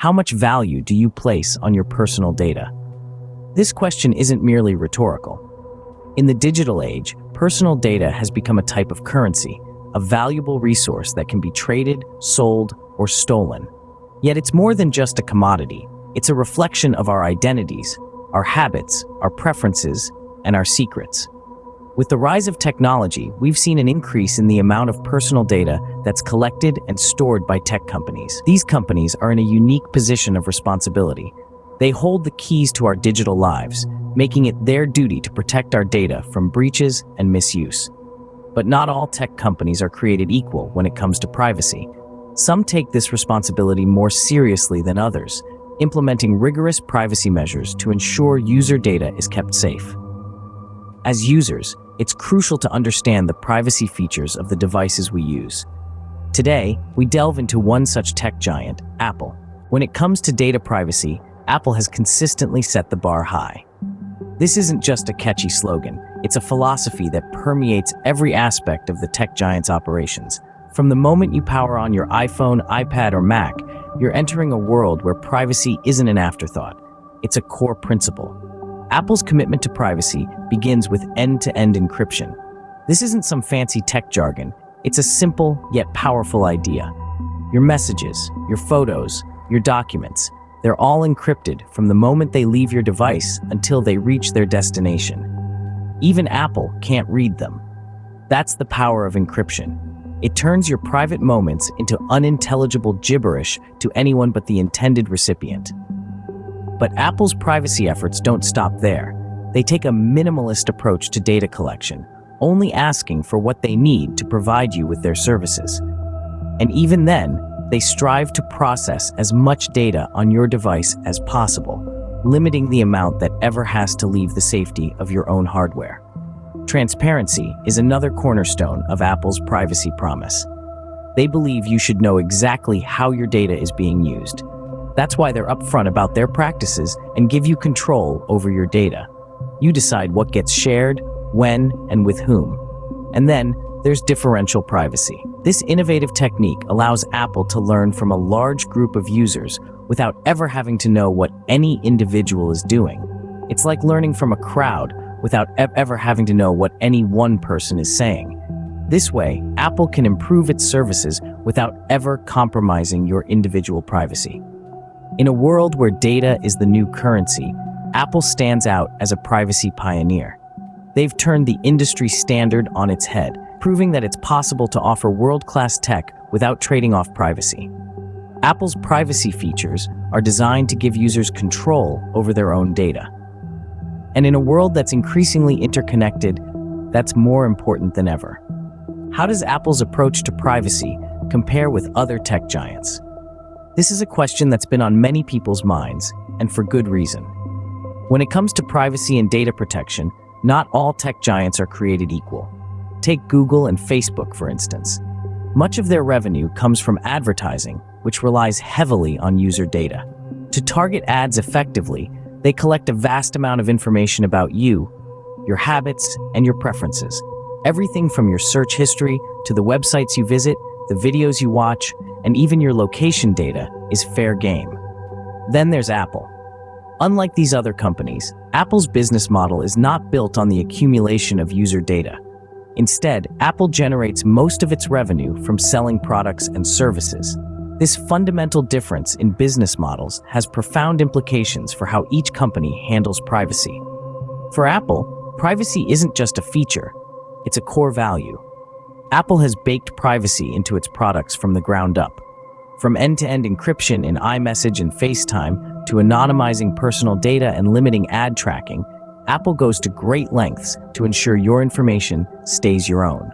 How much value do you place on your personal data? This question isn't merely rhetorical. In the digital age, personal data has become a type of currency, a valuable resource that can be traded, sold, or stolen. Yet it's more than just a commodity. It's a reflection of our identities, our habits, our preferences, and our secrets. With the rise of technology, we've seen an increase in the amount of personal data that's collected and stored by tech companies. These companies are in a unique position of responsibility. They hold the keys to our digital lives, making it their duty to protect our data from breaches and misuse. But not all tech companies are created equal when it comes to privacy. Some take this responsibility more seriously than others, implementing rigorous privacy measures to ensure user data is kept safe. As users, it's crucial to understand the privacy features of the devices we use. Today, we delve into one such tech giant, Apple. When it comes to data privacy, Apple has consistently set the bar high. This isn't just a catchy slogan, it's a philosophy that permeates every aspect of the tech giant's operations. From the moment you power on your iPhone, iPad, or Mac, you're entering a world where privacy isn't an afterthought. It's a core principle. Apple's commitment to privacy begins with end-to-end encryption. This isn't some fancy tech jargon. It's a simple yet powerful idea. Your messages, your photos, your documents, they're all encrypted from the moment they leave your device until they reach their destination. Even Apple can't read them. That's the power of encryption. It turns your private moments into unintelligible gibberish to anyone but the intended recipient. But Apple's privacy efforts don't stop there. They take a minimalist approach to data collection, only asking for what they need to provide you with their services. And even then, they strive to process as much data on your device as possible, limiting the amount that ever has to leave the safety of your own hardware. Transparency is another cornerstone of Apple's privacy promise. They believe you should know exactly how your data is being used. That's why they're upfront about their practices and give you control over your data. You decide what gets shared, when, and with whom. And then there's differential privacy. This innovative technique allows Apple to learn from a large group of users without ever having to know what any individual is doing. It's like learning from a crowd without ever having to know what any one person is saying. This way, Apple can improve its services without ever compromising your individual privacy. In a world where data is the new currency, Apple stands out as a privacy pioneer. They've turned the industry standard on its head, proving that it's possible to offer world-class tech without trading off privacy. Apple's privacy features are designed to give users control over their own data. And in a world that's increasingly interconnected, that's more important than ever. How does Apple's approach to privacy compare with other tech giants? This is a question that's been on many people's minds, and for good reason. When it comes to privacy and data protection, not all tech giants are created equal. Take Google and Facebook, for instance. Much of their revenue comes from advertising, which relies heavily on user data. To target ads effectively, they collect a vast amount of information about you, your habits, and your preferences. Everything from your search history to the websites you visit, the videos you watch, and even your location data is fair game. Then there's Apple. Unlike these other companies, Apple's business model is not built on the accumulation of user data. Instead, Apple generates most of its revenue from selling products and services. This fundamental difference in business models has profound implications for how each company handles privacy. For Apple, privacy isn't just a feature, it's a core value. Apple has baked privacy into its products from the ground up. From end-to-end encryption in iMessage and FaceTime to anonymizing personal data and limiting ad tracking, Apple goes to great lengths to ensure your information stays your own.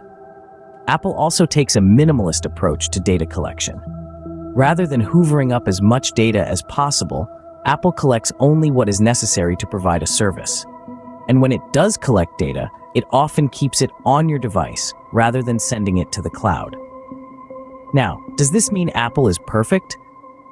Apple also takes a minimalist approach to data collection. Rather than hoovering up as much data as possible, Apple collects only what is necessary to provide a service. And when it does collect data, it often keeps it on your device rather than sending it to the cloud. Now, does this mean Apple is perfect?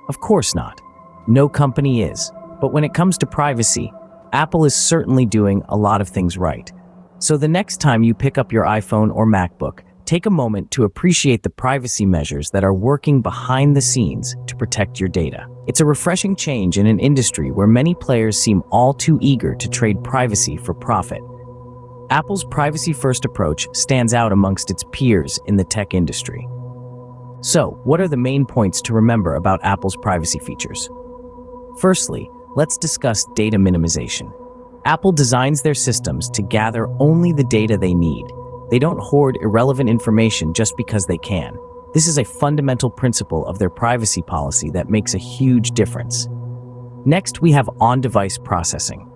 Of course not. No company is. But when it comes to privacy, Apple is certainly doing a lot of things right. So the next time you pick up your iPhone or MacBook, take a moment to appreciate the privacy measures that are working behind the scenes to protect your data. It's a refreshing change in an industry where many players seem all too eager to trade privacy for profit. Apple's privacy-first approach stands out amongst its peers in the tech industry. So, what are the main points to remember about Apple's privacy features? Firstly, let's discuss data minimization. Apple designs their systems to gather only the data they need. They don't hoard irrelevant information just because they can. This is a fundamental principle of their privacy policy that makes a huge difference. Next, we have on-device processing.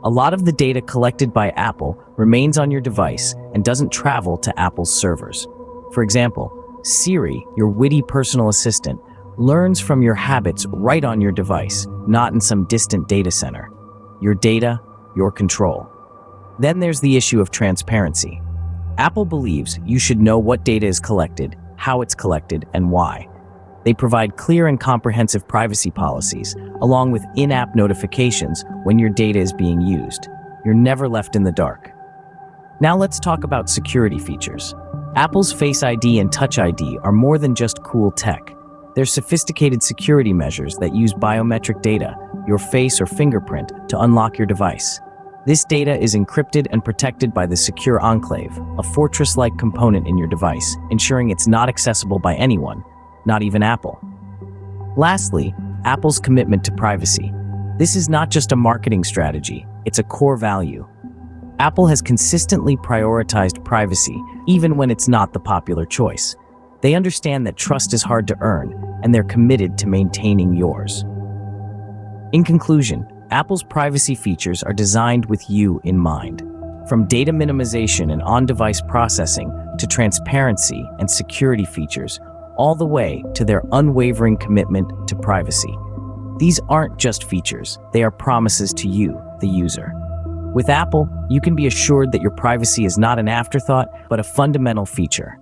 A lot of the data collected by Apple remains on your device and doesn't travel to Apple's servers. For example, Siri, your witty personal assistant, learns from your habits right on your device, not in some distant data center. Your data, your control. Then there's the issue of transparency. Apple believes you should know what data is collected, how it's collected, and why. They provide clear and comprehensive privacy policies, along with in-app notifications when your data is being used. You're never left in the dark. Now let's talk about security features. Apple's Face ID and Touch ID are more than just cool tech. They're sophisticated security measures that use biometric data, your face or fingerprint, to unlock your device. This data is encrypted and protected by the Secure Enclave, a fortress-like component in your device, ensuring it's not accessible by anyone, not even Apple. Lastly, Apple's commitment to privacy. This is not just a marketing strategy, it's a core value. Apple has consistently prioritized privacy, even when it's not the popular choice. They understand that trust is hard to earn, and they're committed to maintaining yours. In conclusion, Apple's privacy features are designed with you in mind. From data minimization and on-device processing to transparency and security features, all the way to their unwavering commitment to privacy. These aren't just features, they are promises to you, the user. With Apple, you can be assured that your privacy is not an afterthought, but a fundamental feature.